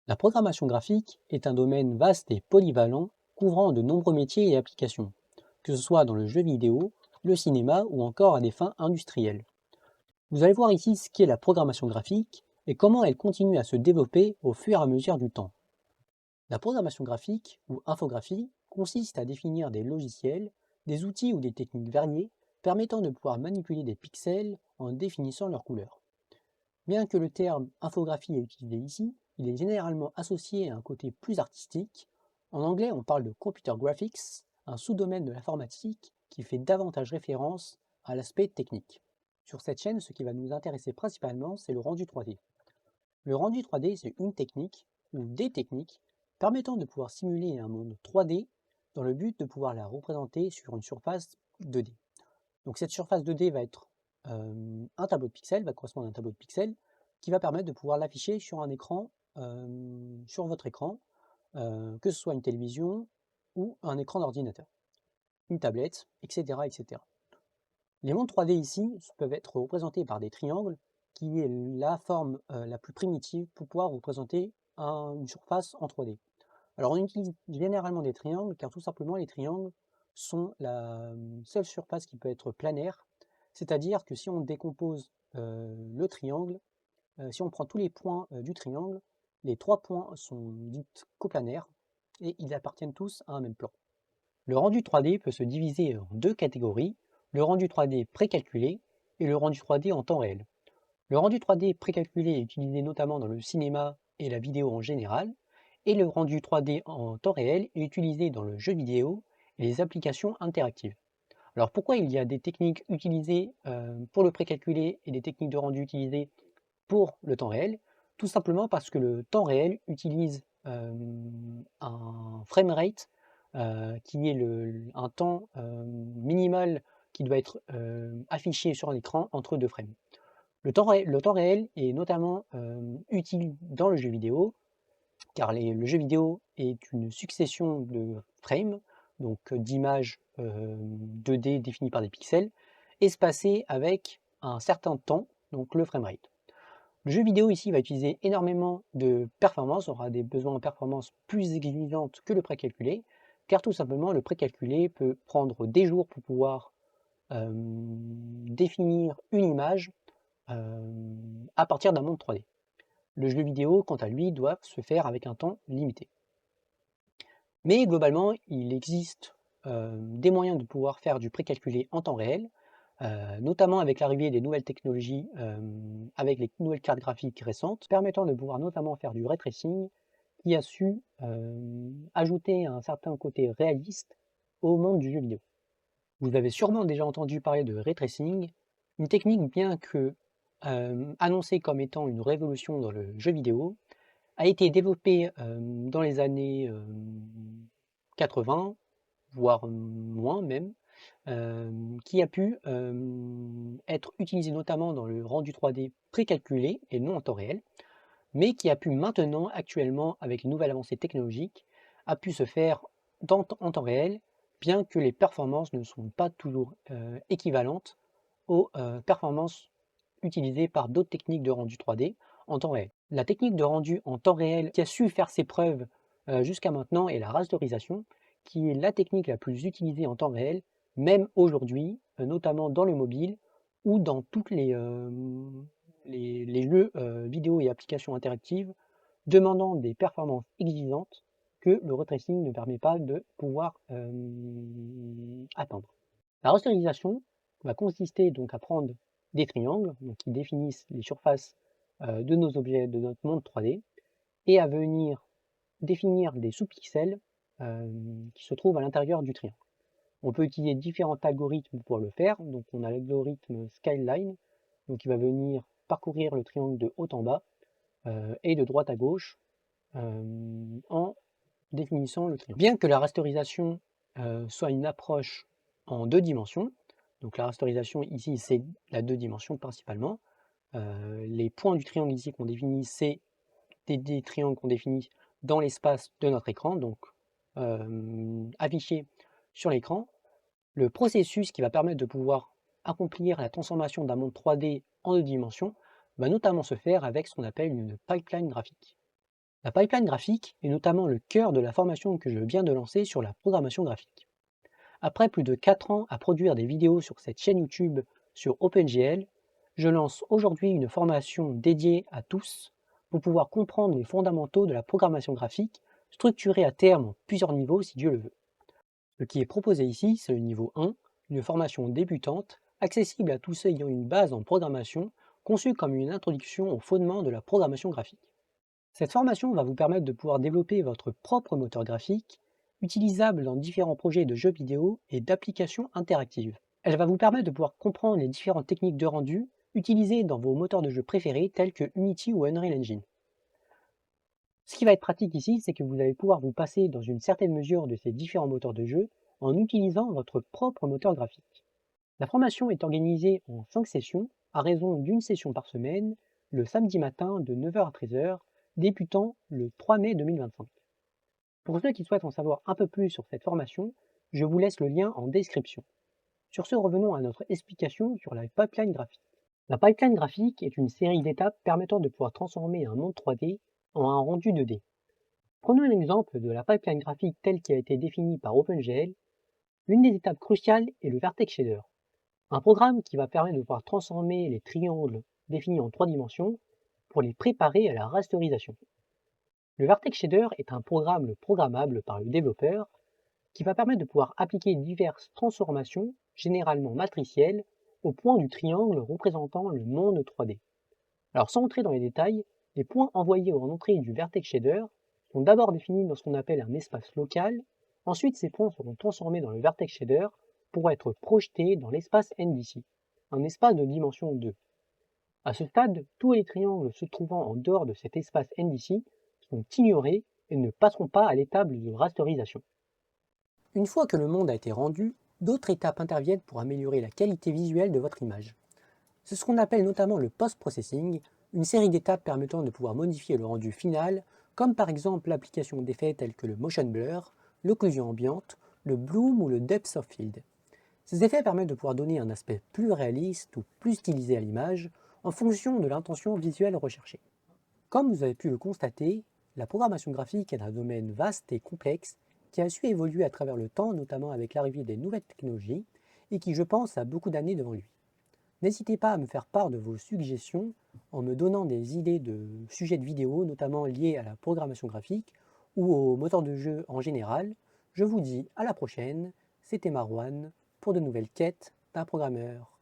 La programmation graphique est un domaine vaste et polyvalent couvrant de nombreux métiers et applications, que ce soit dans le jeu vidéo, le cinéma ou encore à des fins industrielles. Vous allez voir ici ce qu'est la programmation graphique et comment elle continue à se développer au fur et à mesure du temps. La programmation graphique ou infographie consiste à définir des logiciels, des outils ou des techniques variées permettant de pouvoir manipuler des pixels en définissant leurs couleurs. Bien que le terme infographie est utilisé ici, il est généralement associé à un côté plus artistique. En anglais, on parle de computer graphics, un sous-domaine de l'informatique qui fait davantage référence à l'aspect technique. Sur cette chaîne, ce qui va nous intéresser principalement, c'est le rendu 3D. Le rendu 3D, c'est une technique ou des techniques permettant de pouvoir simuler un monde 3D dans le but de pouvoir la représenter sur une surface 2D. Donc cette surface 2D va être un tableau de pixels, va correspondre à un tableau de pixels, qui va permettre de pouvoir l'afficher sur un écran, sur votre écran, que ce soit une télévision ou un écran d'ordinateur, une tablette, etc., etc. Les mondes 3D ici peuvent être représentés par des triangles, qui est la forme la plus primitive pour pouvoir représenter une surface en 3D. Alors on utilise généralement des triangles, car tout simplement les triangles sont la seule surface qui peut être planaire, c'est-à-dire que si on décompose le triangle, si on prend tous les points du triangle, les 3 points sont dits coplanaires et ils appartiennent tous à un même plan. Le rendu 3D peut se diviser en deux catégories, le rendu 3D précalculé et le rendu 3D en temps réel. Le rendu 3D précalculé est utilisé notamment dans le cinéma et la vidéo en général, et le rendu 3D en temps réel est utilisé dans le jeu vidéo et les applications interactives. Alors pourquoi il y a des techniques utilisées pour le précalculé et des techniques de rendu utilisées pour le temps réel? Tout simplement parce que le temps réel utilise un framerate qui est un temps minimal qui doit être affiché sur un écran entre deux frames. Le temps réel est notamment utile dans le jeu vidéo, car le jeu vidéo est une succession de frames, donc d'images 2D définies par des pixels, espacées avec un certain temps, donc le framerate. Le jeu vidéo ici va utiliser énormément de performance, aura des besoins en performance plus exigeantes que le précalculé, car tout simplement le précalculé peut prendre des jours pour pouvoir définir une image à partir d'un monde 3D. Le jeu vidéo, quant à lui, doit se faire avec un temps limité. Mais globalement, il existe des moyens de pouvoir faire du précalculé en temps réel, notamment avec l'arrivée des nouvelles technologies, avec les nouvelles cartes graphiques récentes, permettant de pouvoir notamment faire du ray tracing, qui a su ajouter un certain côté réaliste au monde du jeu vidéo. Vous avez sûrement déjà entendu parler de ray tracing, une technique bien que annoncée comme étant une révolution dans le jeu vidéo, a été développée dans les années 80, voire moins même, qui a pu être utilisée notamment dans le rendu 3D précalculé et non en temps réel, mais qui a pu maintenant, actuellement, avec les nouvelles avancées technologiques, a pu se faire en temps réel, bien que les performances ne sont pas toujours équivalentes aux performances utilisées par d'autres techniques de rendu 3D en temps réel. La technique de rendu en temps réel qui a su faire ses preuves jusqu'à maintenant est la rasterisation, qui est la technique la plus utilisée en temps réel, même aujourd'hui, notamment dans le mobile ou dans toutes les jeux vidéo et applications interactives demandant des performances exigeantes que le ray tracing ne permet pas de pouvoir atteindre. La rasterisation va consister donc à prendre des triangles donc, qui définissent les surfaces de nos objets de notre monde 3D et à venir définir des sous-pixels qui se trouvent à l'intérieur du triangle. On peut utiliser différents algorithmes pour le faire. Donc on a l'algorithme Skyline, donc qui va venir parcourir le triangle de haut en bas et de droite à gauche en définissant le triangle. Bien que la rasterisation soit une approche en deux dimensions, donc la rasterisation ici c'est la deux dimensions principalement, les points du triangle ici qu'on définit c'est des triangles qu'on définit dans l'espace de notre écran, donc affichés sur l'écran. Le processus qui va permettre de pouvoir accomplir la transformation d'un monde 3D en deux dimensions va notamment se faire avec ce qu'on appelle une pipeline graphique. La pipeline graphique est notamment le cœur de la formation que je viens de lancer sur la programmation graphique. Après plus de 4 ans à produire des vidéos sur cette chaîne YouTube sur OpenGL, je lance aujourd'hui une formation dédiée à tous pour pouvoir comprendre les fondamentaux de la programmation graphique, structurée à terme en plusieurs niveaux si Dieu le veut. Ce qui est proposé ici, c'est le niveau 1, une formation débutante, accessible à tous ceux ayant une base en programmation, conçue comme une introduction aux fondements de la programmation graphique. Cette formation va vous permettre de pouvoir développer votre propre moteur graphique, utilisable dans différents projets de jeux vidéo et d'applications interactives. Elle va vous permettre de pouvoir comprendre les différentes techniques de rendu utilisées dans vos moteurs de jeu préférés tels que Unity ou Unreal Engine. Ce qui va être pratique ici, c'est que vous allez pouvoir vous passer dans une certaine mesure de ces différents moteurs de jeu en utilisant votre propre moteur graphique. La formation est organisée en 5 sessions, à raison d'une session par semaine, le samedi matin de 9 h à 13 h, débutant le 3 mai 2025. Pour ceux qui souhaitent en savoir un peu plus sur cette formation, je vous laisse le lien en description. Sur ce, revenons à notre explication sur la pipeline graphique. La pipeline graphique est une série d'étapes permettant de pouvoir transformer un monde 3D en un rendu 2D. Prenons un exemple de la pipeline graphique telle qu'elle a été définie par OpenGL. L'une des étapes cruciales est le Vertex Shader, un programme qui va permettre de pouvoir transformer les triangles définis en 3 dimensions pour les préparer à la rasterisation. Le Vertex Shader est un programme programmable par le développeur qui va permettre de pouvoir appliquer diverses transformations, généralement matricielles, au point du triangle représentant le monde 3D. Alors sans entrer dans les détails, les points envoyés en entrée du Vertex Shader sont d'abord définis dans ce qu'on appelle un espace local, ensuite ces points seront transformés dans le Vertex Shader pour être projetés dans l'espace NDC, un espace de dimension 2. À ce stade, tous les triangles se trouvant en dehors de cet espace NDC sont ignorés et ne passeront pas à l'étape de rasterisation. Une fois que le monde a été rendu, d'autres étapes interviennent pour améliorer la qualité visuelle de votre image. C'est ce qu'on appelle notamment le post-processing, une série d'étapes permettant de pouvoir modifier le rendu final, comme par exemple l'application d'effets tels que le motion blur, l'occlusion ambiante, le bloom ou le depth of field. Ces effets permettent de pouvoir donner un aspect plus réaliste ou plus stylisé à l'image en fonction de l'intention visuelle recherchée. Comme vous avez pu le constater, la programmation graphique est un domaine vaste et complexe qui a su évoluer à travers le temps, notamment avec l'arrivée des nouvelles technologies, et qui, je pense, a beaucoup d'années devant lui. N'hésitez pas à me faire part de vos suggestions en me donnant des idées de sujets de vidéos, notamment liés à la programmation graphique ou au moteur de jeu en général. Je vous dis à la prochaine, c'était Marwan pour de nouvelles quêtes d'un programmeur.